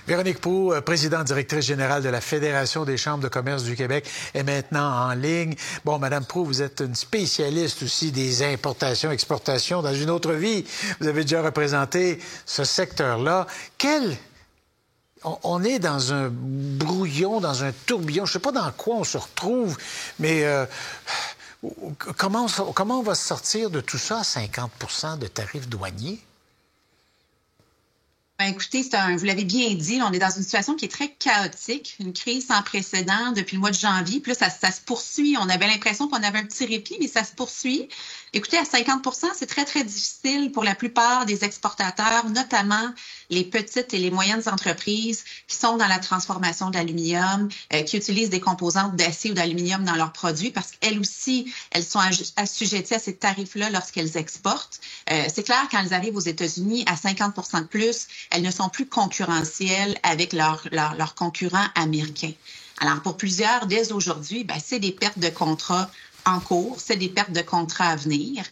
Véronique Proulx, présidente directrice générale de la Fédération des chambres de commerce du Québec, est maintenant en ligne. Bon, Madame Proulx, vous êtes une spécialiste aussi des importations, exportations. Dans une autre vie, vous avez déjà représenté ce secteur-là. On est dans un brouillon, dans un tourbillon. Je ne sais pas dans quoi on se retrouve, mais comment on va sortir de tout ça, 50 de tarifs douaniers? Ben, écoutez, vous l'avez bien dit, on est dans une situation qui est très chaotique, une crise sans précédent depuis le mois de janvier. Puis là, ça se poursuit. On avait l'impression qu'on avait un petit répit, mais ça se poursuit. Écoutez, à 50 c'est très, très difficile pour la plupart des exportateurs, notamment les petites et les moyennes entreprises qui sont dans la transformation de l'aluminium, qui utilisent des composantes d'acier ou d'aluminium dans leurs produits parce qu'elles aussi, elles sont assujetties à ces tarifs-là lorsqu'elles exportent. C'est clair, quand elles arrivent aux États-Unis à 50 de plus, elles ne sont plus concurrentielles avec leurs concurrents américains. Alors, pour plusieurs, dès aujourd'hui, c'est des pertes de contrats en cours, c'est des pertes de contrats à venir.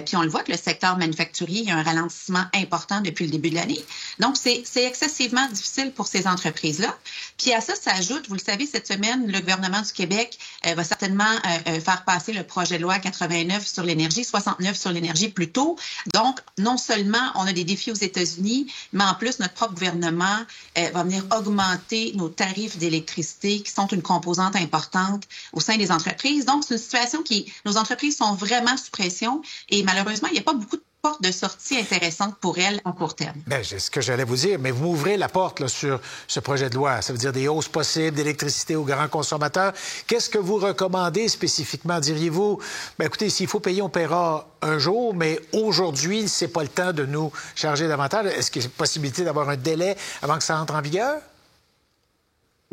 Puis on le voit que le secteur manufacturier, il y a un ralentissement important depuis le début de l'année. Donc, c'est excessivement difficile pour ces entreprises-là. Puis à ça s'ajoute, vous le savez, cette semaine, le gouvernement du Québec va certainement faire passer le projet de loi 89 sur l'énergie, 69 sur l'énergie plus tôt. Donc, non seulement on a des défis aux États-Unis, mais en plus, notre propre gouvernement va venir augmenter nos tarifs d'électricité, qui sont une composante importante au sein des entreprises. Donc, c'est une situation nos entreprises sont vraiment sous pression et malheureusement, il n'y a pas beaucoup de portes de sortie intéressantes pour elles à court terme. Bien, c'est ce que j'allais vous dire, mais vous m'ouvrez la porte là, sur ce projet de loi. Ça veut dire des hausses possibles d'électricité aux grands consommateurs. Qu'est-ce que vous recommandez spécifiquement? Diriez-vous, bien, écoutez, s'il faut payer, on paiera un jour, mais aujourd'hui, c'est pas le temps de nous charger davantage. Est-ce qu'il y a possibilité d'avoir un délai avant que ça entre en vigueur?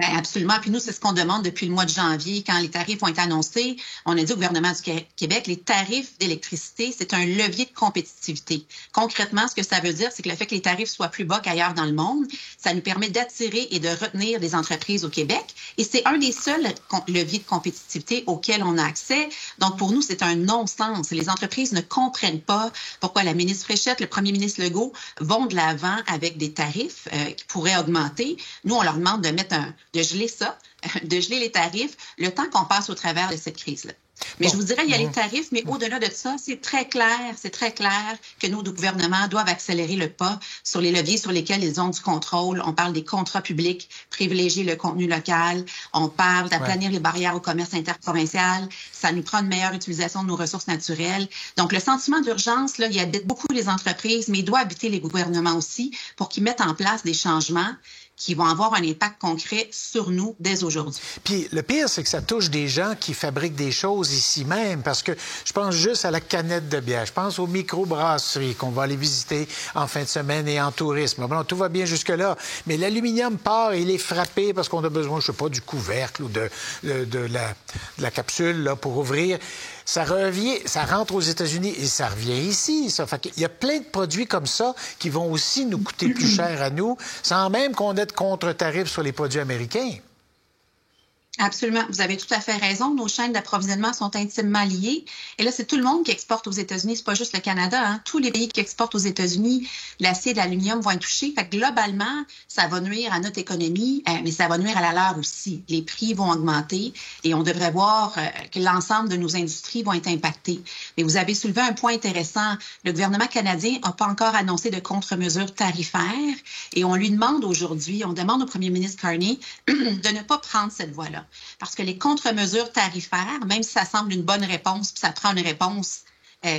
Bien, absolument. Puis nous, c'est ce qu'on demande depuis le mois de janvier. Quand les tarifs ont été annoncés, on a dit au gouvernement du Québec, les tarifs d'électricité, c'est un levier de compétitivité. Concrètement, ce que ça veut dire, c'est que le fait que les tarifs soient plus bas qu'ailleurs dans le monde, ça nous permet d'attirer et de retenir des entreprises au Québec. Et c'est un des seuls leviers de compétitivité auxquels on a accès. Donc, pour nous, c'est un non-sens. Les entreprises ne comprennent pas pourquoi la ministre Fréchette, le premier ministre Legault vont de l'avant avec des tarifs qui pourraient augmenter. Nous, on leur demande de geler ça, de geler les tarifs, le temps qu'on passe au travers de cette crise-là. Mais je vous dirais, il y a les tarifs, mais au-delà de ça, c'est très clair que nos gouvernements doivent accélérer le pas sur les leviers sur lesquels ils ont du contrôle. On parle des contrats publics, privilégier le contenu local. On parle d'aplanir les barrières au commerce interprovincial. Ça nous prend une meilleure utilisation de nos ressources naturelles. Donc, le sentiment d'urgence, là, il habite beaucoup les entreprises, mais il doit habiter les gouvernements aussi pour qu'ils mettent en place des changements qui vont avoir un impact concret sur nous dès aujourd'hui. Puis le pire, c'est que ça touche des gens qui fabriquent des choses ici même, parce que je pense juste à la canette de bière, je pense aux microbrasseries qu'on va aller visiter en fin de semaine et en tourisme. Bon, tout va bien jusque-là, mais l'aluminium part et il est frappé parce qu'on a besoin, je sais pas, du couvercle ou de la capsule là, pour ouvrir. Ça revient, ça rentre aux États-Unis et ça revient ici. Ça. Fait qu'il y a plein de produits comme ça qui vont aussi nous coûter plus cher à nous, sans même qu'on ait de contre-tarifs sur les produits américains. Absolument. Vous avez tout à fait raison. Nos chaînes d'approvisionnement sont intimement liées. Et là, c'est tout le monde qui exporte aux États-Unis. C'est pas juste le Canada. Hein. Tous les pays qui exportent aux États-Unis, l'acier et l'aluminium vont être touchés. Fait que globalement, ça va nuire à notre économie, mais ça va nuire à la leur aussi. Les prix vont augmenter et on devrait voir que l'ensemble de nos industries vont être impactées. Mais vous avez soulevé un point intéressant. Le gouvernement canadien n'a pas encore annoncé de contre-mesures tarifaires et on lui demande aujourd'hui, on demande au premier ministre Carney de ne pas prendre cette voie-là. Parce que les contre-mesures tarifaires, même si ça semble une bonne réponse, puis ça prend une réponse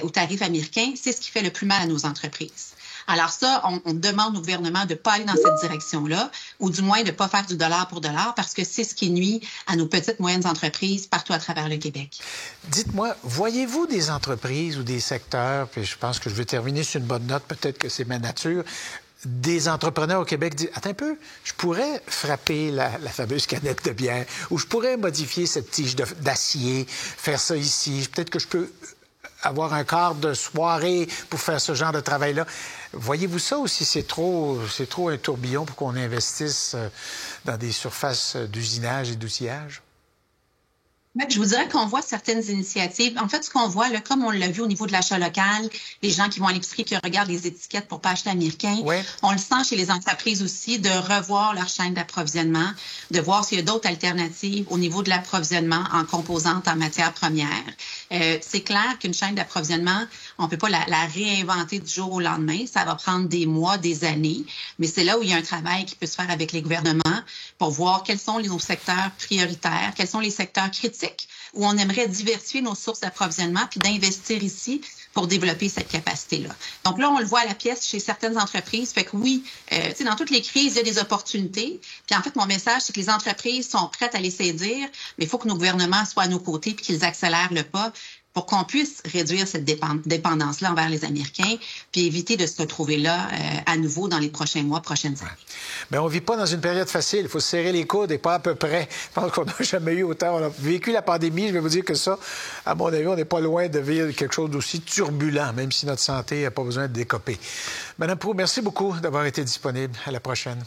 aux tarifs américains, c'est ce qui fait le plus mal à nos entreprises. Alors ça, on demande au gouvernement de ne pas aller dans cette direction-là, ou du moins de ne pas faire du dollar pour dollar, parce que c'est ce qui nuit à nos petites, moyennes entreprises partout à travers le Québec. Dites-moi, voyez-vous des entreprises ou des secteurs, puis je pense que je vais terminer sur une bonne note, peut-être que c'est ma nature, des entrepreneurs au Québec disent « Attends un peu, je pourrais frapper la fameuse canette de bière ou je pourrais modifier cette tige d'acier, faire ça ici. Peut-être que je peux avoir un quart de soirée pour faire ce genre de travail-là. » Voyez-vous ça aussi? C'est trop un tourbillon pour qu'on investisse dans des surfaces d'usinage et d'outillage? Je vous dirais qu'on voit certaines initiatives. En fait, ce qu'on voit, là, comme on l'a vu au niveau de l'achat local, les gens qui vont à l'épicerie qui regardent les étiquettes pour pas acheter américain, Oui. on le sent chez les entreprises aussi de revoir leur chaîne d'approvisionnement, de voir s'il y a d'autres alternatives au niveau de l'approvisionnement en composantes en matières premières. C'est clair qu'une chaîne d'approvisionnement, on peut pas la réinventer du jour au lendemain. Ça va prendre des mois, des années. Mais c'est là où il y a un travail qui peut se faire avec les gouvernements pour voir quels sont nos secteurs prioritaires, quels sont les secteurs critiques où on aimerait diversifier nos sources d'approvisionnement puis d'investir ici pour développer cette capacité-là. Donc là, on le voit à la pièce chez certaines entreprises. Fait que oui, dans toutes les crises, il y a des opportunités. Puis en fait, mon message, c'est que les entreprises sont prêtes à les saisir, mais il faut que nos gouvernements soient à nos côtés puis qu'ils accélèrent le pas pour qu'on puisse réduire cette dépendance-là envers les Américains, puis éviter de se retrouver là à nouveau dans les prochains mois, prochaines années. Mais on ne vit pas dans une période facile. Il faut se serrer les coudes et pas à peu près. Je pense qu'on n'a jamais eu autant. On a vécu la pandémie. Je vais vous dire que ça, à mon avis, on n'est pas loin de vivre quelque chose d'aussi turbulent, même si notre santé n'a pas besoin de décoper. Madame Proulx, merci beaucoup d'avoir été disponible. À la prochaine.